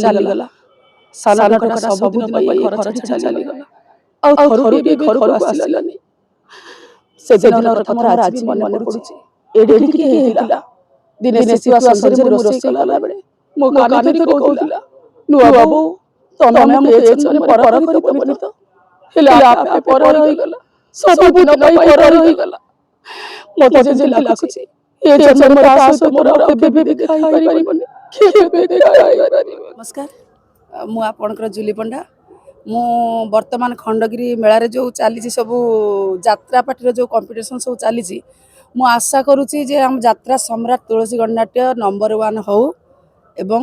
ଚାଲିଗଲା। ସାନ ଟୋକାଟା ସବୁଦିନ ପାଇଁ ଘର ଛାଡ଼ି ଚାଲିଗଲା। ଆଉ ଥରୁଟିଏ ବି ଘରକୁ ଆସିଲାନି। ସେଦିନର କଥା ମୋର ଆଜି ବି ମନେ ପଡୁଛି। ଏଡ଼ିକି ଟିକେ ହେଇଥିଲା। ଦିନେ ଶୀତୁଆ ସଞ୍ଜରେ ମୁଁ ରୋଷେଇ କଲାବେଳେ ମୋ କାନି ଧରି କହୁଥିଲା, ନୂଆ ବୋଉ ତମେ ଆମକୁ ଏ ଜନ୍ମରେ ପର କରିଦବନି ତ? ହେଲେ ଆପେ ଆପେ ପର ହେଇଗଲା। ସବୁଦିନ ପାଇଁ ପର ହେଇଗଲା। ମତେ ଯେମିତି ଲାଗୁଛି ଏ ଜନ୍ମରେ ତା ସହିତ ମୋର ଆଉ କେବେ ବି ଦେଖା ହେଇପାରିବନି। କେବେ ଦେଖା ହେଇପାରିବନି। ନମସ୍କାର, ମୁଁ ଆପଣଙ୍କର ଜୁଲି ପଣ୍ଡା। ମୁଁ ବର୍ତ୍ତମାନ ଖଣ୍ଡଗିରି ମେଳାରେ ଯେଉଁ ଚାଲିଛି ସବୁ ଯାତ୍ରା ପାର୍ଟିର ଯେଉଁ କମ୍ପିଟିସନ୍ ସବୁ ଚାଲିଛି, ମୁଁ ଆଶା କରୁଛି ଯେ ଆମ ଯାତ୍ରା ସମ୍ରାଟ ତୁଳସୀ ଗଣନାଟ୍ୟ ନମ୍ବର 1 ହେଉ ଏବଂ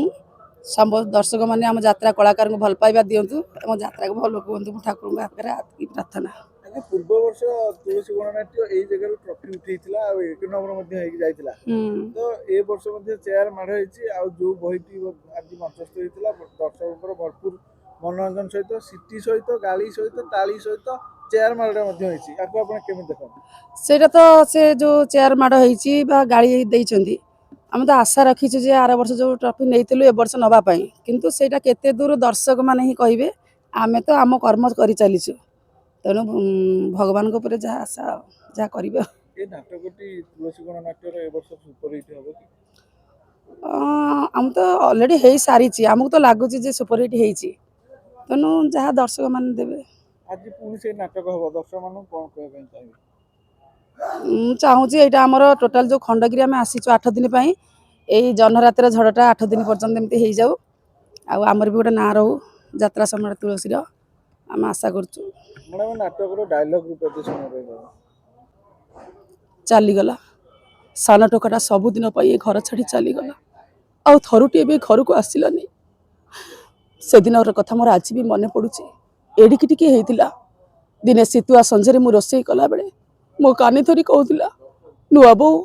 ସବୁ ଦର୍ଶକମାନେ ଆମ ଯାତ୍ରା କଳାକାରଙ୍କୁ ଭଲ ପାଇବା ଦିଅନ୍ତୁ ଏବଂ ଯାତ୍ରାକୁ ଭଲ କୁହନ୍ତୁ। ମୁଁ ଠାକୁରଙ୍କ ପାଖରେ ପ୍ରାର୍ଥନା। ପୂର୍ବ ବର୍ଷ ତୁଳସୀ ଗଣନାଟ୍ୟ ଏଇ ଜାଗାରୁ ଟ୍ରଫି ଉଠେଇଥିଲା ଆଉ 1 ନମ୍ବର ମଧ୍ୟ ହେଇକି ଯାଇଥିଲା। ତ ଏ ବର୍ଷ ମଧ୍ୟ ଚେୟାର ମାଡ଼ ହେଇଛି। ଆଉ ଯୋଉ ବହିଟି ଆଜି ମଞ୍ଚସ୍ଥ ହେଇଥିଲା ଦର୍ଶକଙ୍କର ଭରପୁର ମନୋରଞ୍ଜନ ସହିତ ସିଟି ସହିତ ଗାଳି ସହିତ ତାଳି ସହିତ ଚେୟାର ମାଡ଼ଟା ମଧ୍ୟ ହେଇଛି। ଆକୁ ଆପଣ କେମିତି ଦେଖନ୍ତି? ସେଇଟା ତ ସେ ଯେଉଁ ଚେୟାର ମାଡ଼ ହେଇଛି ବା ଗାଳି ଦେଇଛନ୍ତି, ଆମେ ତ ଆଶା ରଖିଛୁ ଯେ ଆର ବର୍ଷ ଯେଉଁ ଟ୍ରଫି ନେଇଥିଲୁ ଏ ବର୍ଷ ନେବା ପାଇଁ, କିନ୍ତୁ ସେଇଟା କେତେ ଦୂର ଦର୍ଶକମାନେ ହିଁ କହିବେ। ଆମେ ତ ଆମ କର୍ମ କରିଚାଲିଛୁ, ତେଣୁ ଭଗବାନଙ୍କ ଉପରେ ଯାହା ଆଶା ଯାହା କରିବେ। ଏ ନାଟକଟି ତୁଳସୀ ଗଣନାଟ୍ୟର ଏ ବର୍ଷ ସୁପରହିଟ୍ ହେବ କି? ଆମେ ତ ଅଲରେଡ଼ି ହେଇସାରିଛି। ଆମକୁ ତ ଲାଗୁଛି ଯେ ସୁପରହିଟ୍ ହେଇଛି, ତେଣୁ ଯାହା ଦର୍ଶକମାନେ ଦେବେ। ଆଜି ପୁଣି ସେଇ ନାଟକ ହେବ, ଦର୍ଶକମାନଙ୍କୁ କ'ଣ କହିବା ପାଇଁ ଚାହିଁବେ? ମୁଁ ଚାହୁଁଛି ଏଇଟା ଆମର ଟୋଟାଲ ଯେଉଁ ଖଣ୍ଡଗିରି ଆମେ ଆସିଛୁ 8 ଦିନ ପାଇଁ, ଏଇ ଜହ୍ନରାତିର ଝଡ଼ଟା 8 ଦିନ ପର୍ଯ୍ୟନ୍ତ ଏମିତି ହେଇଯାଉ। ଆଉ ଆମର ବି ଗୋଟେ ନାଁ ରହୁ ଯାତ୍ରା ସମ୍ରାଟ ତୁଳସୀର, ଆମେ ଆଶା କରୁଛୁ। ମ୍ୟାଡ଼ାମ, ନାଟକର ଡାଇଲଗ ରୂପେ ଶୁଣିବାକୁ ଚାଲିଗଲା। ସାନ ଟୋକାଟା ସବୁଦିନ ପାଇଁ ଘର ଛାଡ଼ି ଚାଲିଗଲା। ଆଉ ଥରୁଟିଏ ବି ଘରକୁ ଆସିଲାନି। ସେଦିନର କଥା ମୋର ଆଜି ବି ମନେ ପଡୁଛି। ଏଡ଼ିକି ଟିକେ ହେଇଥିଲା। ଦିନେ ଶୀତୁଆ ସଞ୍ଜରେ ମୁଁ ରୋଷେଇ କଲାବେଳେ ମୋ କାନି ଧରି କହୁଥିଲା, ନୂଆ ବୋଉ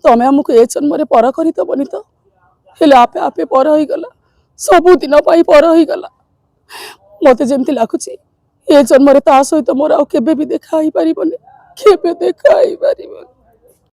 ତମେ ଆମକୁ ଏ ଜନ୍ମରେ ପର କରିଦବନି ତ? ହେଲେ ଆପେ ଆପେ ପର ହେଇଗଲା। ସବୁଦିନ ପାଇଁ ପର ହେଇଗଲା। ମତେ ଯେମିତି ଲାଗୁଛି ଏ ଜନ୍ମରେ ତା ସହିତ ମୋର ଆଉ କେବେ ବି ଦେଖା ହେଇପାରିବନି। କେବେ ଦେଖା ହେଇପାରିବନି।